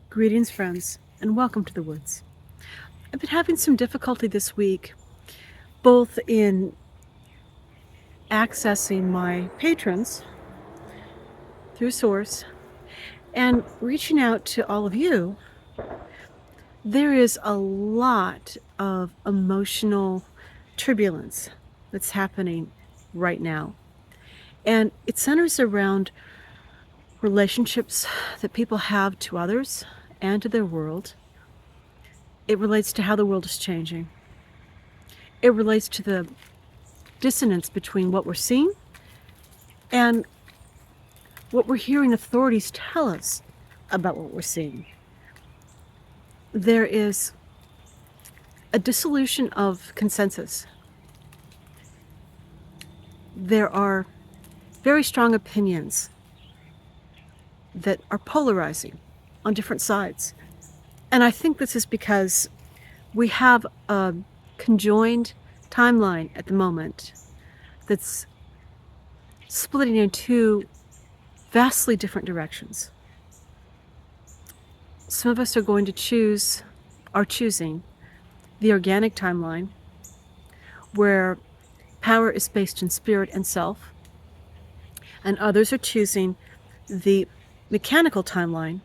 Greetings, friends, and welcome to the woods. I've been having some difficulty this week, both in accessing my patrons through Source and reaching out to all of you. There is a lot of emotional turbulence that's happening right now, and it centers around relationships that people have to others and to their world. It relates to how the world is changing. It relates to the dissonance between what we're seeing and what we're hearing authorities tell us about what we're seeing. There is a dissolution of consensus. There are very strong opinions that are polarizing on different sides. And I think this is because we have a conjoined timeline at the moment that's splitting in two vastly different directions. Some of us are choosing the organic timeline, where power is based in spirit and self, and others are choosing the mechanical timeline,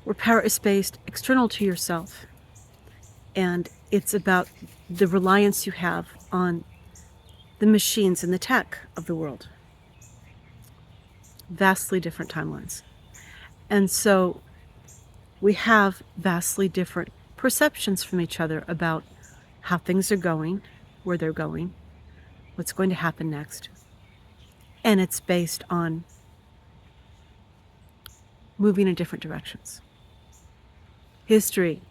where power is based external to yourself, and it's about the reliance you have on the machines and the tech of the world. Vastly different timelines. And so we have vastly different perceptions from each other about how things are going, where they're going, what's going to happen next. And it's based on moving in different directions. History,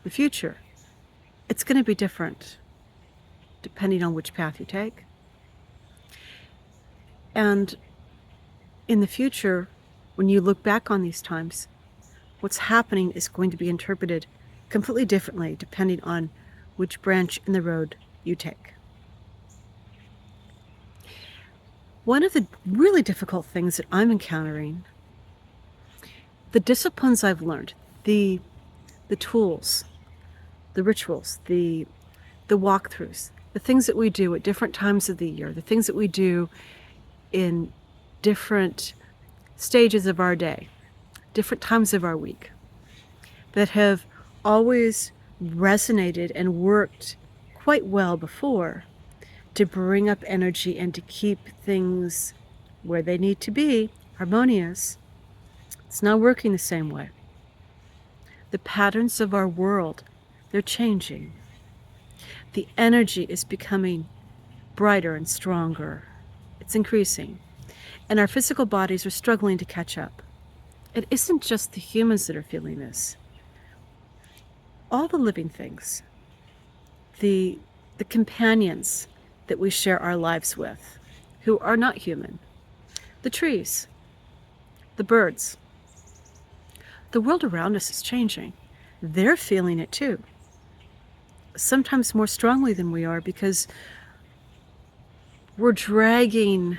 the future, it's going to be different depending on which path you take. And in the future, when you look back on these times, what's happening is going to be interpreted completely differently depending on which branch in the road you take. One of the really difficult things that I'm encountering, the disciplines I've learned, the tools, the rituals, the walkthroughs, the things that we do at different times of the year, the things that we do in different stages of our day, different times of our week, that have always resonated and worked quite well before to bring up energy and to keep things where they need to be, harmonious. It's not working the same way. The patterns of our world, they're changing. The energy is becoming brighter and stronger. It's increasing. And our physical bodies are struggling to catch up. It isn't just the humans that are feeling this. All the living things, the companions that we share our lives with, who are not human, the trees, the birds, the world around us is changing. They're feeling it too. Sometimes more strongly than we are, because we're dragging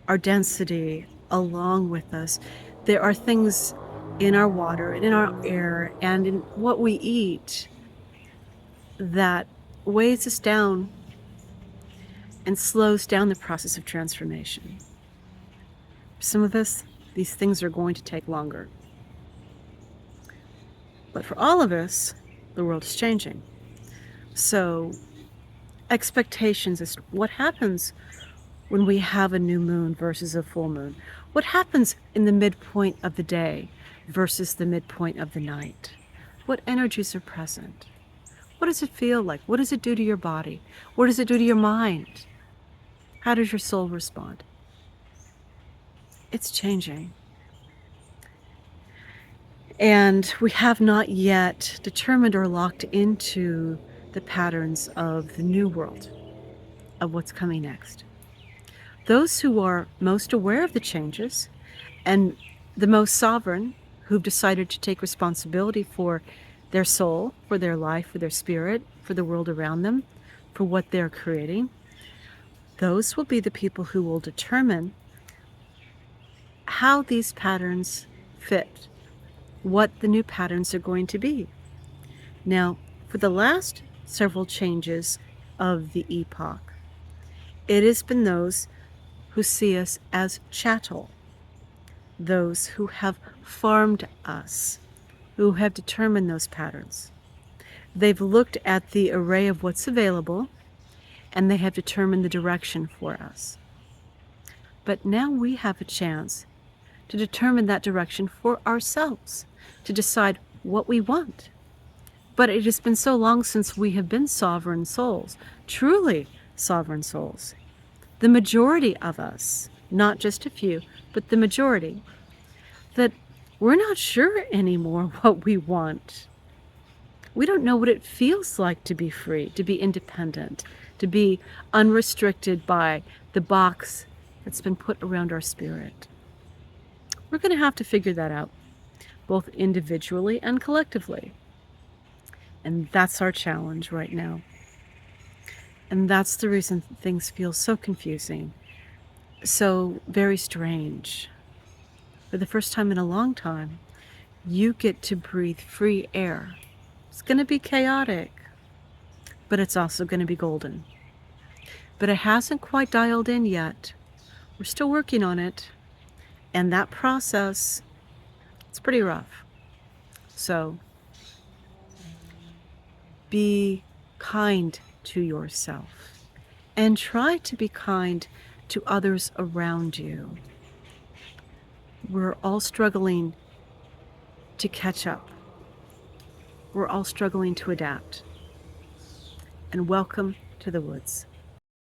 our density along with us. There are things in our water and in our air and in what we eat that weighs us down and slows down the process of transformation. For some of us, these things are going to take longer. But for all of us, the world is changing. So expectations is what happens when we have a new moon versus a full moon. What happens in the midpoint of the day versus the midpoint of the night? What energies are present? What does it feel like? What does it do to your body? What does it do to your mind? How does your soul respond? It's changing. And we have not yet determined or locked into the patterns of the new world, of what's coming next. Those who are most aware of the changes and the most sovereign, who've decided to take responsibility for their soul, for their life, for their spirit, for the world around them, for what they're creating, those will be the people who will determine how these patterns fit what the new patterns are going to be. Now, for the last several changes of the epoch, it has been those who see us as chattel, those who have farmed us, who have determined those patterns. They've looked at the array of what's available, and they have determined the direction for us. But now we have a chance to determine that direction for ourselves, to decide what we want. But it has been so long since we have been sovereign souls, truly sovereign souls. The majority of us, not just a few, but the majority, that we're not sure anymore what we want. We don't know what it feels like to be free, to be independent, to be unrestricted by the box that's been put around our spirit. We're going to have to figure that out, both individually and collectively. And that's our challenge right now. And that's the reason things feel so confusing, so very strange. For the first time in a long time, you get to breathe free air. It's going to be chaotic, but it's also going to be golden. But it hasn't quite dialed in yet. We're still working on it. And that process, it's pretty rough. So be kind to yourself and try to be kind to others around you. We're all struggling to catch up. We're all struggling to adapt. And welcome to the woods.